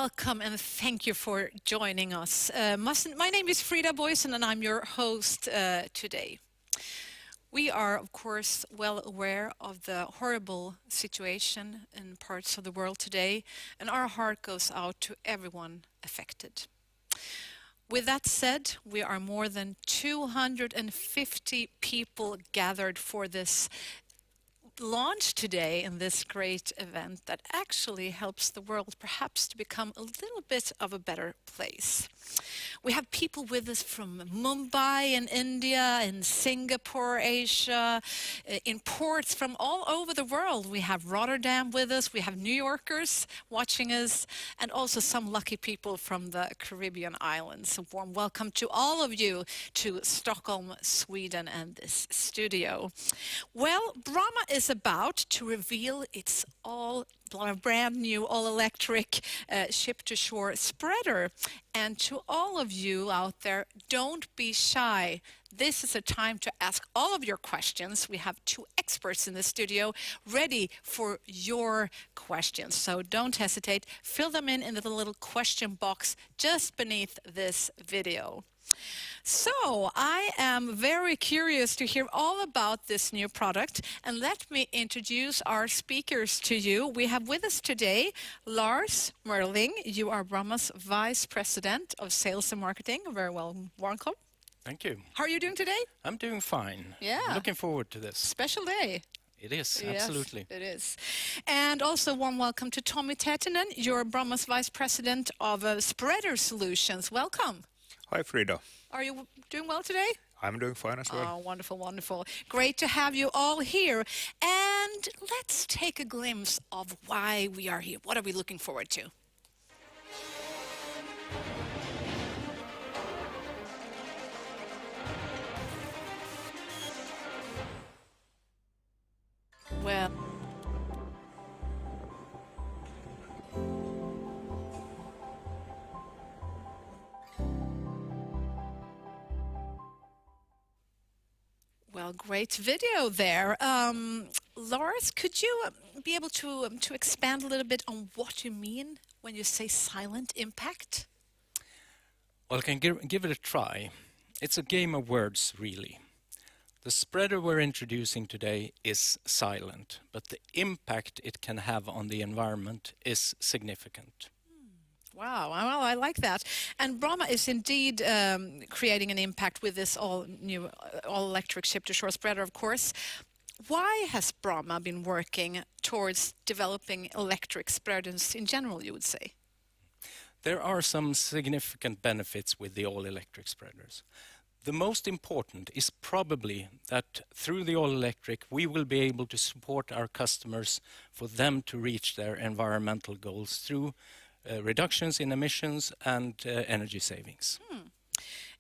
Welcome and thank you for joining us. My name is Frida Boysen and I'm your host today. We are, of course, well aware of the horrible situation in parts of the world today, and our heart goes out to everyone affected. With that said, we are more than 250 people gathered for this launch today in this great event that actually helps the world perhaps to become a little bit of a better place. We have people with us from Mumbai in India, in Singapore, Asia, in ports from all over the world. We have Rotterdam with us, we have New Yorkers watching us, and also some lucky people from the Caribbean islands. A warm welcome to all of you to Stockholm, Sweden, and this studio. Well, Bromma is about to reveal its brand new all-electric ship-to-shore spreader. And to all of you out there, don't be shy. This is a time to ask all of your questions. We have two experts in the studio ready for your questions. So don't hesitate. Fill them in the little question box just beneath this video. So I am very curious to hear all about this new product, and let me introduce our speakers to you. We have with us today Lars Merling. You are Bromma's Vice President of Sales and Marketing. Very well, welcome. Thank you. How are you doing today? I'm doing fine. Yeah. Looking forward to this. Special day. It is, Yes, absolutely. it is. And also warm welcome to Tommy Tettinen. You're Bromma's Vice President of Spreader Solutions. Welcome. Hi, Frida. Are you doing well today? I'm doing fine as well. Oh, wonderful, wonderful. Great to have you all here. And let's take a glimpse of why we are here. What are we looking forward to? Well, great video there. Lars, could you be able to expand a little bit on what you mean when you say silent impact? Well, I can give it a try. It's a game of words, really. The spreader we're introducing today is silent, but the impact it can have on the environment is significant. Wow, well, I like that. And Bromma is indeed creating an impact with this all-new, all-electric ship-to-shore spreader, of course. Why has Bromma been working towards developing electric spreaders in general, you would say? There are some significant benefits with the all-electric spreaders. The most important is probably that through the all-electric, we will be able to support our customers for them to reach their environmental goals through reductions in emissions and energy savings.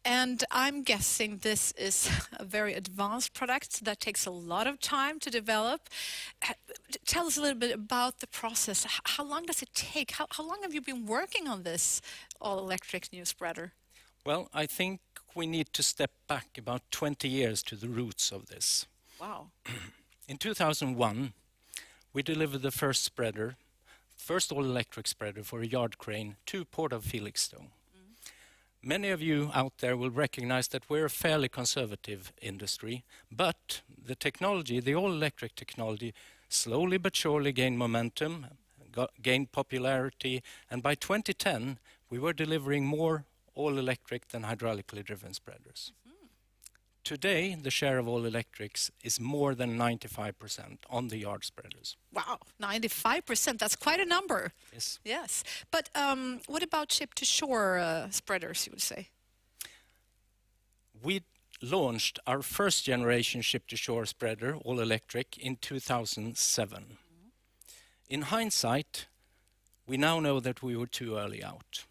And I'm guessing this is a very advanced product that takes a lot of time to develop. Tell us a little bit about the process. How long does it take? How long have you been working on this all-electric new spreader? Well, I think we need to step back about 20 years to the roots of this. Wow. In 2001, we delivered the first all-electric spreader for a yard crane to Port of Felixstowe. Many of you out there will recognize that we're a fairly conservative industry, but the technology, the all-electric technology, slowly but surely gained momentum, gained popularity, and by 2010, we were delivering more all-electric than hydraulically driven spreaders. Today, the share of all-electrics is more than 95% on the yard spreaders. Wow, 95%, that's quite a number. Yes. Yes. But what about ship-to-shore spreaders, you would say? We launched our first generation ship-to-shore spreader, all-electric, in 2007. In hindsight, we now know that we were too early out.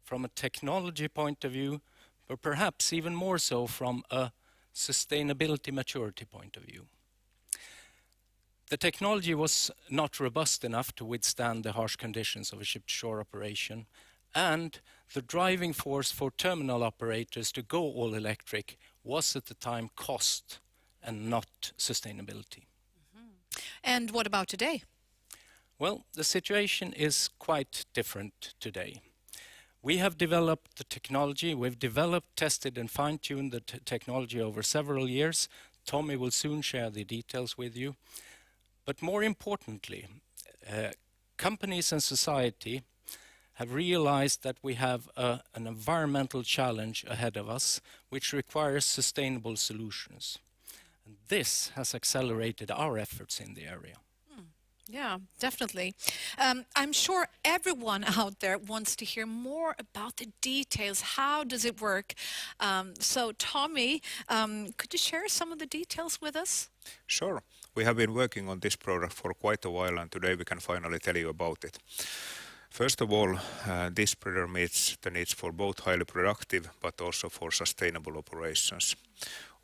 From a technology point of view, but perhaps even more so from a sustainability maturity point of view. The technology was not robust enough to withstand the harsh conditions of a ship-to-shore operation, and the driving force for terminal operators to go all-electric was at the time cost and not sustainability. And what about today? Well, the situation is quite different today. We have developed the technology, we've developed, tested and fine-tuned the technology over several years. Tommy will soon share the details with you. But more importantly, companies and society have realized that we have an environmental challenge ahead of us, which requires sustainable solutions. And this has accelerated our efforts in the area. Yeah, definitely. I'm sure everyone out there wants to hear more about the details. How does it work? So, Tommy, could you share some of the details with us? Sure. We have been working on this product for quite a while, and today we can finally tell you about it. First of all, this spreader meets the needs for both highly productive but also for sustainable operations.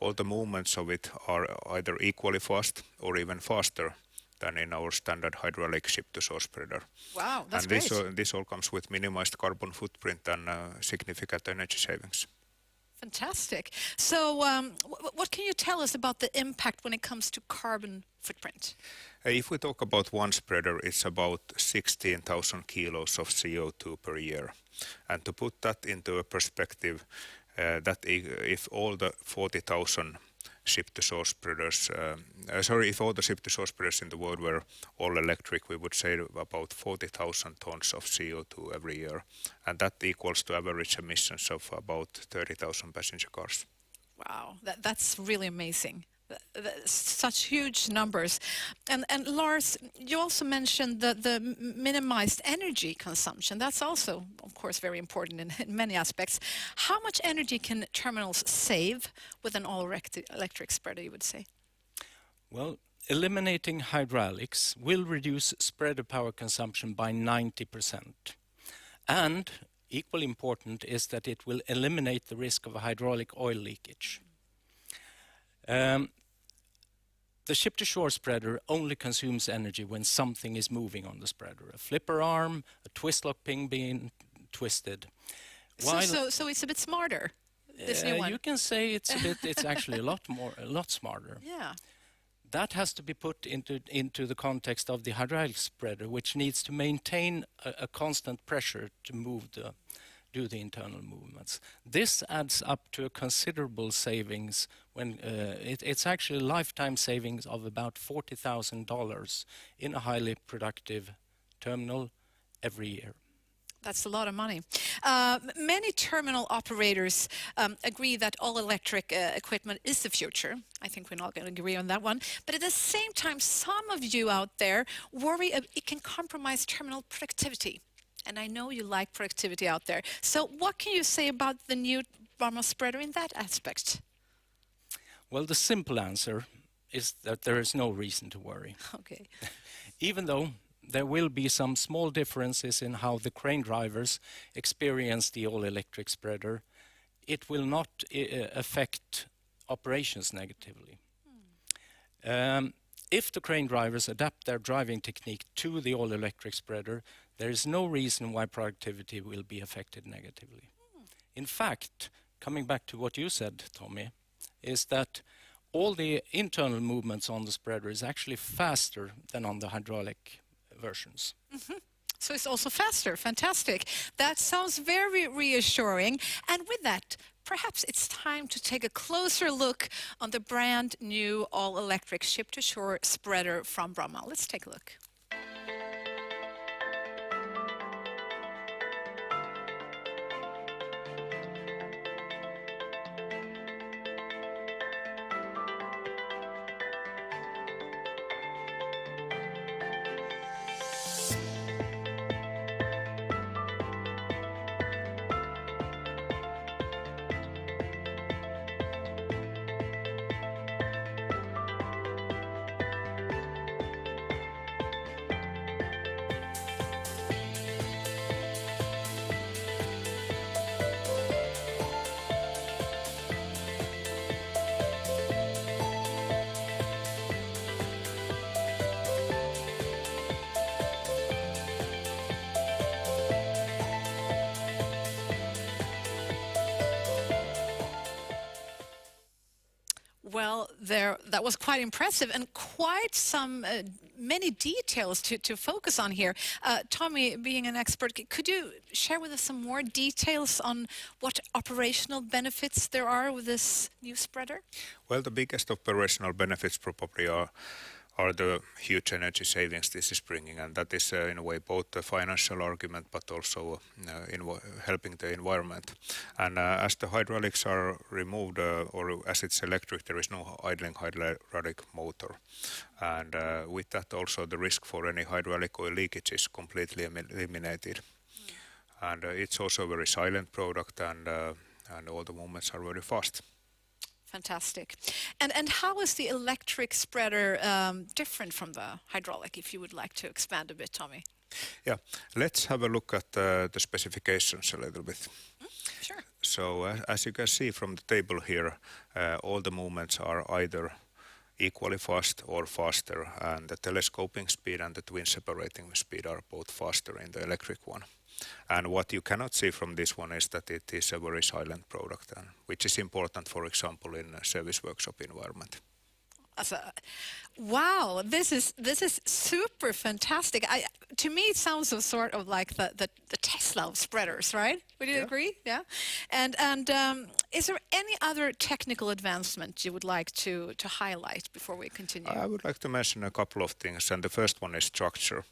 All the movements of it are either equally fast or even faster than in our standard hydraulic ship-to-shore spreader. Wow, that's and great. this all comes with minimized carbon footprint and significant energy savings. Fantastic. So, what can you tell us about the impact when it comes to carbon footprint? If we talk about one spreader, it's about 16,000 kilos of CO2 per year. And to put that into a perspective, that if all the 40,000 ship-to-shore spreaders, if all the ship-to-shore spreaders in the world were all electric, we would save about 40,000 tons of CO2 every year. And that equals to average emissions of about 30,000 passenger cars. Wow, that's really amazing. Such huge numbers. And Lars, you also mentioned the minimized energy consumption. That's also, of course, very important in many aspects. How much energy can terminals save with an all-electric spreader, you would say? Well, eliminating hydraulics will reduce spreader power consumption by 90%. And equally important is that it will eliminate the risk of hydraulic oil leakage. The ship-to-shore spreader only consumes energy when something is moving on the spreader. A flipper arm, a twist lock pin being twisted. So it's a bit smarter, this new one. You can say it's actually a lot smarter. Yeah. That has to be put into the context of the hydraulic spreader, which needs to maintain a constant pressure to do the internal movements. This adds up to a considerable savings when it's actually a lifetime savings of about $40,000 in a highly productive terminal every year. That's a lot of money. Many terminal operators agree that all-electric equipment is the future. I think we're not going to agree on that one. But at the same time, some of you out there worry it can compromise terminal productivity. And I know you like productivity out there. So what can you say about the new Bromma spreader in that aspect? Well, the simple answer is that there is no reason to worry. Okay. Even though there will be some small differences in how the crane drivers experience the all-electric spreader, it will not affect operations negatively. If the crane drivers adapt their driving technique to the all-electric spreader, there is no reason why productivity will be affected negatively. In fact, coming back to what you said, Tommy, is that all the internal movements on the spreader is actually faster than on the hydraulic versions. Mm-hmm. So it's also faster. Fantastic. That sounds very reassuring. And with that, perhaps it's time to take a closer look on the brand new all-electric ship-to-shore spreader from Bromma. Let's take a look. Well, that was quite impressive and quite some many details to focus on here. Tommy, being an expert, could you share with us some more details on what operational benefits there are with this new spreader? Well, the biggest operational benefits probably are the huge energy savings this is bringing, and that is in a way both a financial argument but also helping the environment. And as the hydraulics are removed, or as it's electric, there is no idling hydraulic motor, and with that also the risk for any hydraulic oil leakage is completely eliminated. And it's also a very silent product, and all the movements are very fast. Fantastic. And how is the electric spreader different from the hydraulic, if you would like to expand a bit, Tommy? Yeah, let's have a look at the specifications a little bit. Sure. So as you can see from the table here, all the movements are either equally fast or faster, and the telescoping speed and the twin separating speed are both faster in the electric one. And what you cannot see from this one is that it is a very silent product, which is important, for example, in a service workshop environment. Wow, this is super fantastic. To me, it sounds sort of like the Tesla of spreaders, right? Would you agree? Yeah. And is there any other technical advancement you would like to highlight before we continue? I would like to mention a couple of things, and the first one is structure.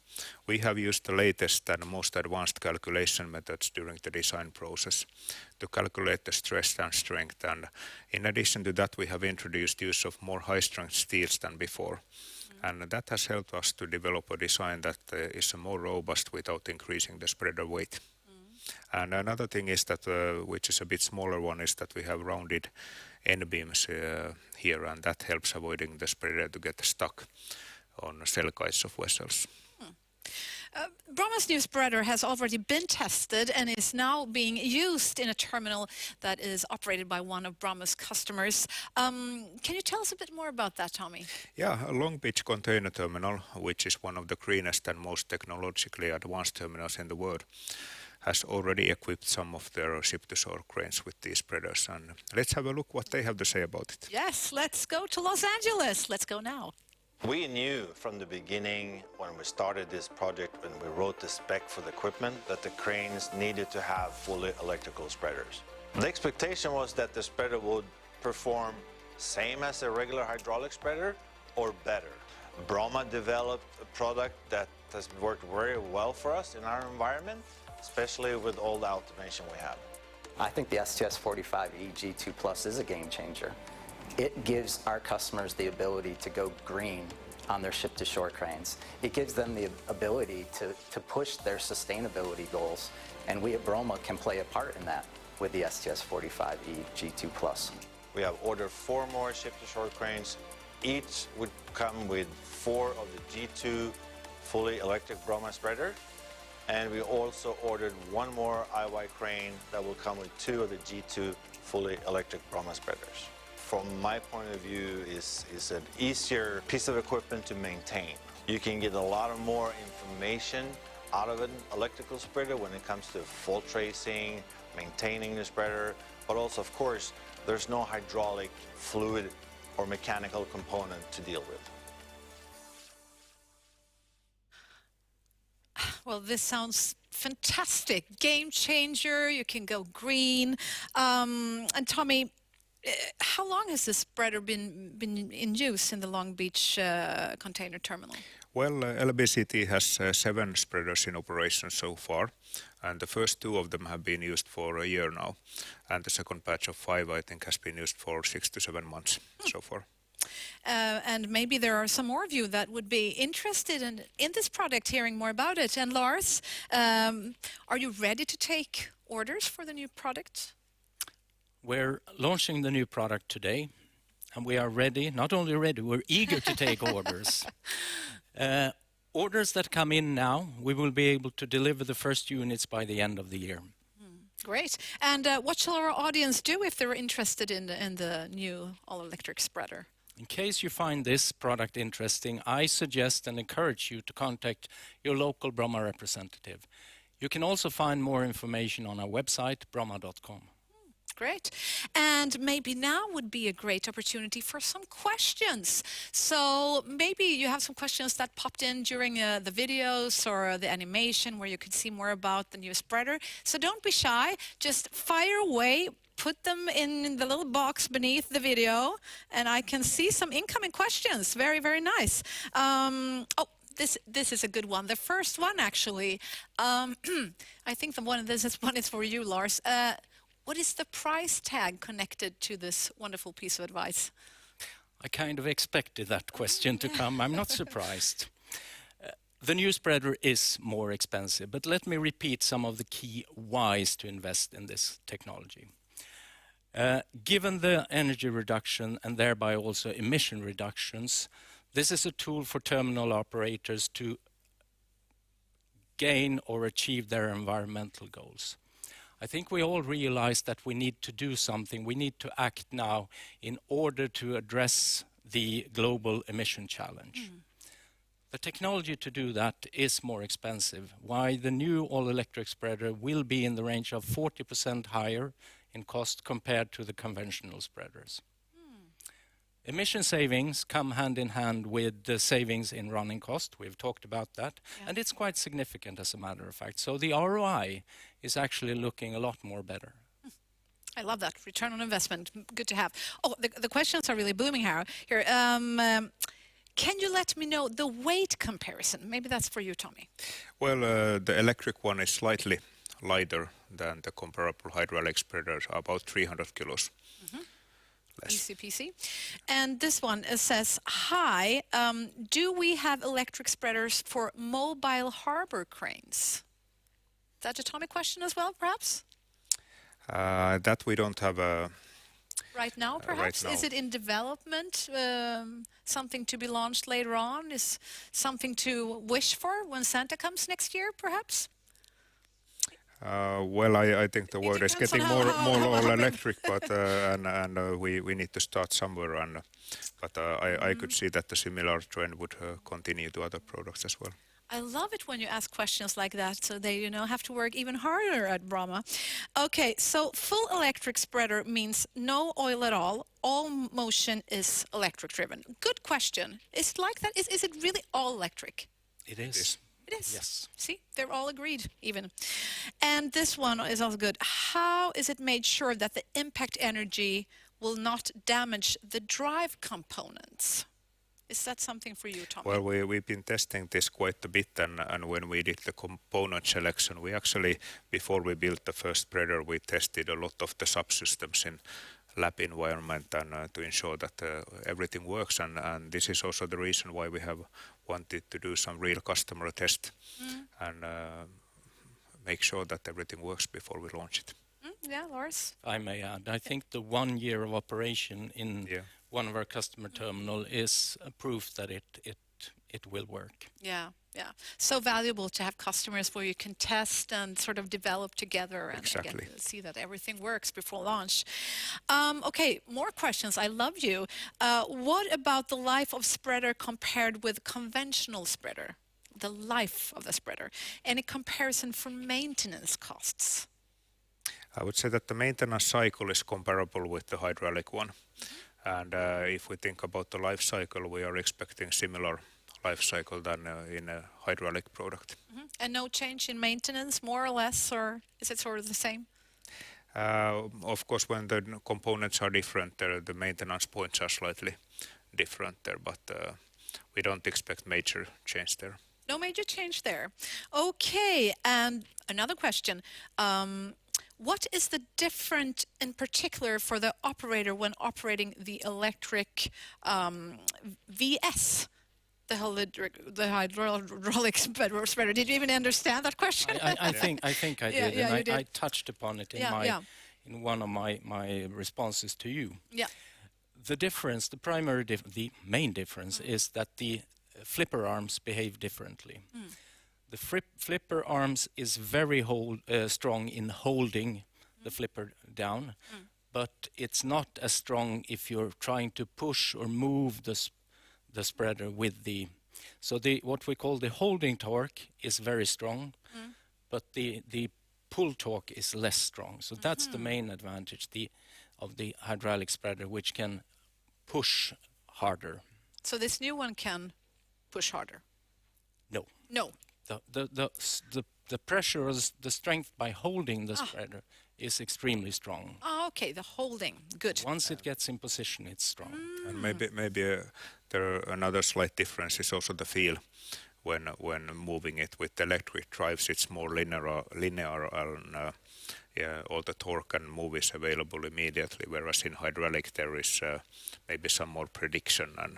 We have used the latest and most advanced calculation methods during the design process to calculate the stress and strength, and in addition to that we have introduced use of more high-strength steels than before. And that has helped us to develop a design that is more robust without increasing the spreader weight. And another thing is that, which is a bit smaller one, is that we have rounded end beams here, and that helps avoiding the spreader to get stuck on cell guides of vessels. Bromma's new spreader has already been tested and is now being used in a terminal that is operated by one of Bromma's customers. Can you tell us a bit more about that, Tommy? Yeah, a Long Beach container terminal, which is one of the greenest and most technologically advanced terminals in the world, has already equipped some of their ship-to-shore cranes with these spreaders. And let's have a look what they have to say about it. Yes, let's go to Los Angeles. Let's go now. We knew from the beginning when we started this project, when we wrote the spec for the equipment, that the cranes needed to have fully electrical spreaders. The expectation was that the spreader would perform same as a regular hydraulic spreader or better. Bromma developed a product that has worked very well for us in our environment, especially with all the automation we have. I think the STS 45E G2 Plus is a game changer. It gives our customers the ability to go green on their ship-to-shore cranes. It gives them the ability to push their sustainability goals, and we at Bromma can play a part in that with the STS 45E G2 Plus. We have ordered 4 more ship-to-shore cranes. Each would come with 4 of the G2 fully electric Bromma spreader, and we also ordered 1 more IY crane that will come with 2 of the G2 fully electric Bromma spreaders. From my point of view, is an easier piece of equipment to maintain. You can get a lot of more information out of an electrical spreader when it comes to fault tracing, maintaining the spreader, but also, of course, there's no hydraulic fluid or mechanical component to deal with. Well, this sounds fantastic. Game changer. You can go green. And Tommy, how long has this spreader been in use in the Long Beach container terminal? Well, LBCT has 7 spreaders in operation so far, and the first 2 of them have been used for a year now, and the second batch of 5, I think, has been used for 6 to 7 months so far. And maybe there are some more of you that would be interested in this product, hearing more about it. And Lars, are you ready to take orders for the new product? We're launching the new product today, and we are ready, not only ready, we're eager to take orders. Orders that come in now, we will be able to deliver the first units by the end of the year. Great. And what shall our audience do if they're interested in the new all-electric spreader? In case you find this product interesting, I suggest and encourage you to contact your local Bromma representative. You can also find more information on our website, bromma.com. great. And maybe now would be a great opportunity for some questions. So maybe you have some questions that popped in during the videos or the animation where you could see more about the new spreader. So don't be shy, just fire away. Put them in the little box beneath the video, and I can see some incoming questions. Very, very nice. This is a good one. The first one, actually. I think this one is for you, Lars. What is the price tag connected to this wonderful piece of advice? I kind of expected that question to come. I'm not surprised. The new spreader is more expensive, but let me repeat some of the key whys to invest in this technology. Given the energy reduction and thereby also emission reductions, this is a tool for terminal operators to gain or achieve their environmental goals. I think we all realize that we need to do something. We need to act now in order to address the global emission challenge. The technology to do that is more expensive, while the new all-electric spreader will be in the range of 40% higher in cost compared to the conventional spreaders. Emission savings come hand in hand with the savings in running cost. We've talked about that, and it's quite significant as a matter of fact. So the ROI is actually looking a lot more better. I love that. Return on investment. Good to have. Oh, the questions are really booming here. Can you let me know the weight comparison? Maybe that's for you, Tommy. Well, the electric one is slightly lighter than the comparable hydraulic spreaders, about 300 kilos. Less. Easy peasy. And this one says, hi, do we have electric spreaders for mobile harbor cranes? Is that a Tommy question as well, perhaps? That we don't have Right now, perhaps? right now. Is it in development? Something to be launched later on? Is something to wish for when Santa comes next year, perhaps? Well, I think the world is depends on getting how more all big- electric, but we need to start somewhere. But I could see that the similar trend would continue to other products as well. I love it when you ask questions like that, so they, have to work even harder at Bromma. Okay, so full electric spreader means no oil at all. All motion is electric driven. Good question. Is it like that? Is it really all electric? It is. It is. Yes. See, they're all agreed even. And this one is also good. How is it made sure that the impact energy will not damage the drive components? Is that something for you, Tommy? Well, we've been testing this quite a bit, and when we did the component selection, we actually, before we built the first spreader, we tested a lot of the subsystems in lab environment and to ensure that everything works. And this is also the reason why we have wanted to do some real customer test and make sure that everything works before we launch it. Yeah, Lars? I may add, I think the 1 year of operation in one of our customer terminal is a proof that it will work. Yeah. So valuable to have customers where you can test and sort of develop together and Exactly. again, see that everything works before launch. Okay, more questions. I love you. What about the life of spreader compared with conventional spreader? The life of the spreader. Any comparison for maintenance costs? I would say that the maintenance cycle is comparable with the hydraulic one. And if we think about the life cycle, we are expecting similar life cycle than in a hydraulic product. And no change in maintenance, more or less, or is it sort of the same? Of course, when the components are different, the maintenance points are slightly different there, but we don't expect major change there. No major change there. Okay, and another question. What is the difference in particular for the operator when operating the electric VS? The hydraulic spreader. Did you even understand that question? I think I did, Yeah, and you did. I touched upon it in in one of my responses to you. Yeah. The difference, the main difference is that the flipper arms behave differently. The flipper arms is very strong in holding the flipper down, but it's not as strong if you're trying to push or move the spreader with the. So what we call the holding torque is very strong, but the pull torque is less strong. So that's the main advantage of the hydraulic spreader, which can push harder. So this new one can push harder? No. No. The pressure or the strength by holding the spreader is extremely strong. Oh, okay, the holding. Good. Once it gets in position, it's strong. And maybe there are another slight difference is also the feel when moving it with electric drives. It's more linear and all the torque and move is available immediately. Whereas in hydraulic there is maybe some more prediction and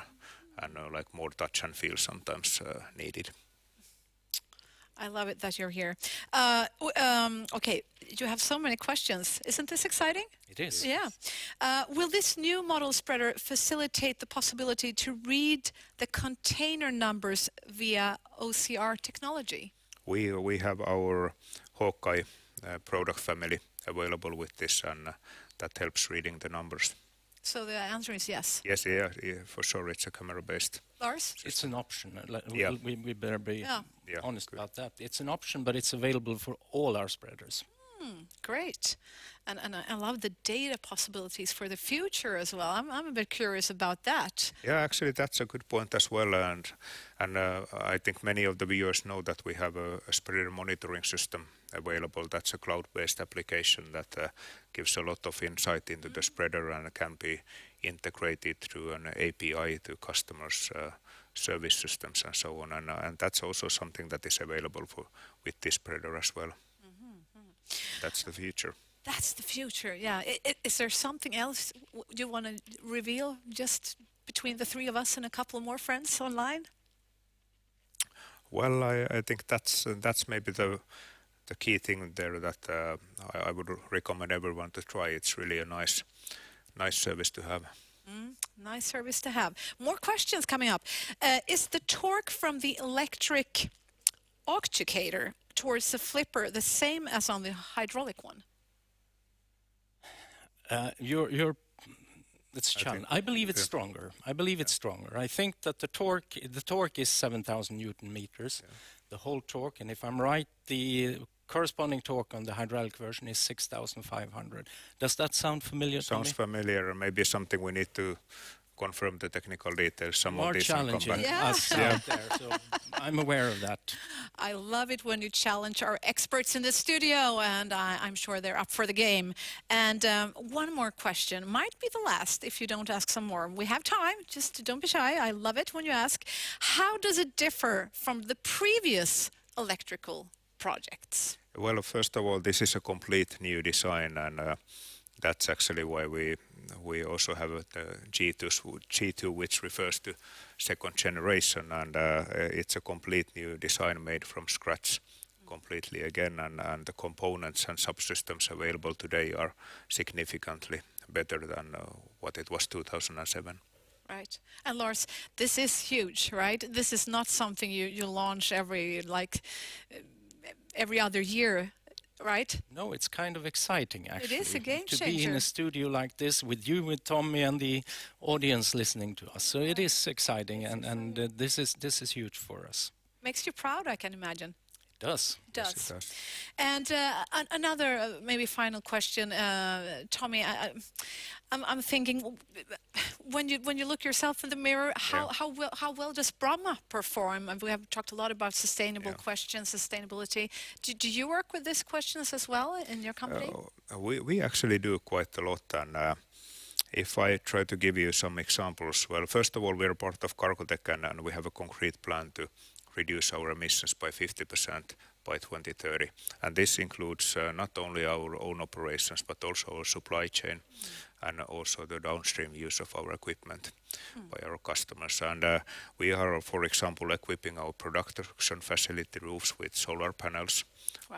like more touch and feel sometimes needed. I love it that you're here. Okay, you have so many questions. Isn't this exciting? It is. Yeah. Will this new model spreader facilitate the possibility to read the container numbers via OCR technology? We have our Hawkeye product family available with this, and that helps reading the numbers. So the answer is yes. Yes, yeah, for sure. It's a camera-based. Lars? It's an option. Yeah. We better be Yeah, honest good. about that. It's an option, but it's available for all our spreaders. Great. And I love the data possibilities for the future as well. I'm a bit curious about that. Yeah, actually, that's a good point as well. And I think many of the viewers know that we have a spreader monitoring system available. That's a cloud-based application that gives a lot of insight into the spreader and can be integrated through an API to customers' service systems and so on. And that's also something that is available with this spreader as well. That's the future. That's the future, yeah. Is there something else you want to reveal just between the three of us and a couple more friends online? Well, I think that's maybe the key thing there that I would recommend everyone to try. It's really a nice service to have. Nice service to have. More questions coming up. Is the torque from the electric actuator towards the flipper the same as on the hydraulic one? It's challenging. I believe it's stronger. I think that the torque is 7,000 Newton meters, the whole torque, and if I'm right, the corresponding torque on the hydraulic version is 6,500. Does that sound familiar to Sounds me? familiar, and maybe something we need to confirm the technical details. Some More of these and come challenging back. Yeah. us out there, so I'm aware of that. I love it when you challenge our experts in the studio, and I'm sure they're up for the game. And one more question, might be the last if you don't ask some more. We have time, just don't be shy. I love it when you ask. How does it differ from the previous electrical projects? Well, first of all, this is a complete new design, and that's actually why we also have the G2, which refers to second generation, and it's a complete new design made from scratch completely again, and the components and subsystems available today are significantly better than what it was 2007. Right. And Lars, this is huge, right? This is not something you launch every other year, right? No, it's kind of exciting, actually. It is a game to be in changer. a studio like this with you, with Tommy, and the audience listening to us. So it is exciting, and this is huge for us. Makes you proud, I can imagine. It does. It does. Yes, it does. And another maybe final question, Tommy. I'm thinking, when you look yourself in the mirror, how well does Bromma perform? And we have talked a lot about sustainable questions, sustainability. Do you work with these questions as well in your company? We actually do quite a lot, and if I try to give you some examples, well, first of all, we're part of Cargotec, and we have a concrete plan to reduce our emissions by 50% by 2030. And this includes not only our own operations, but also our supply chain and also the downstream use of our equipment by our customers. And we are, for example, equipping our production facility roofs with solar panels,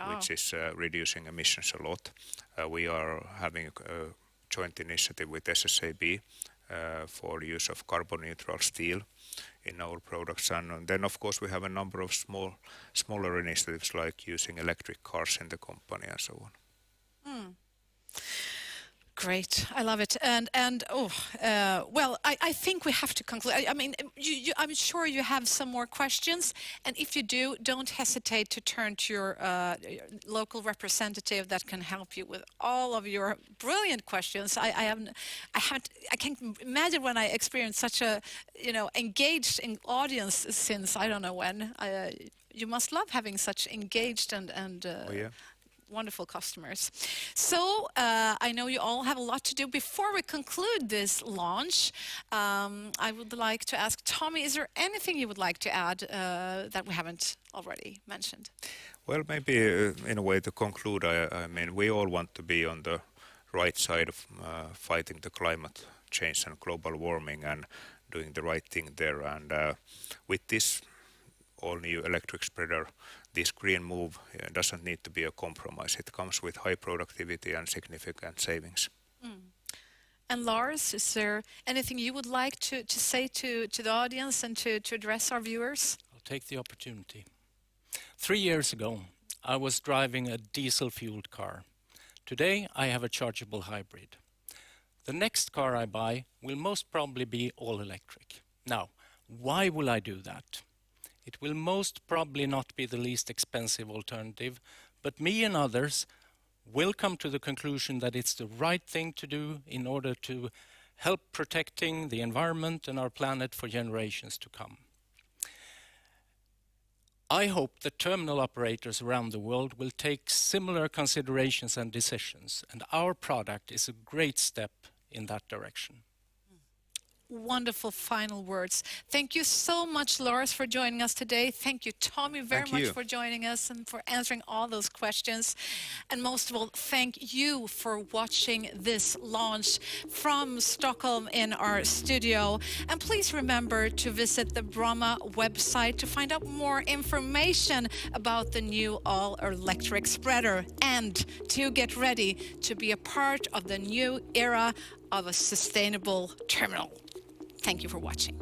which is reducing emissions a lot. We are having a joint initiative with SSAB for use of carbon neutral steel in our products, and then of course we have a number of smaller initiatives like using electric cars in the company and so on. Great, I love it, and well, I think we have to conclude. I mean, I'm sure you have some more questions, and if you do, don't hesitate to turn to your local representative that can help you with all of your brilliant questions. I can't imagine when I experienced such a engaged audience since I don't know when. You must love having such engaged and Oh, yeah. wonderful customers. So I know you all have a lot to do. Before we conclude this launch, I would like to ask Tommy, is there anything you would like to add that we haven't already mentioned? Well, maybe in a way to conclude, I mean, we all want to be on the right side of fighting the climate change and global warming and doing the right thing there. And with this all-new electric spreader, this green move doesn't need to be a compromise. It comes with high productivity and significant savings. And Lars, is there anything you would like to say to the audience and to address our viewers? I'll take the opportunity. 3 years ago, I was driving a diesel-fueled car. Today, I have a chargeable hybrid. The next car I buy will most probably be all electric. Now, why will I do that? It will most probably not be the least expensive alternative, but me and others will come to the conclusion that it's the right thing to do in order to help protecting the environment and our planet for generations to come. I hope that terminal operators around the world will take similar considerations and decisions, and our product is a great step in that direction. Wonderful final words. Thank you so much, Lars, for joining us today. Thank you, Tommy, very much for joining us and for answering all those questions. And most of all, thank you for watching this launch from Stockholm in our studio. And please remember to visit the Bromma website to find out more information about the new all-electric spreader and to get ready to be a part of the new era of a sustainable terminal. Thank you for watching.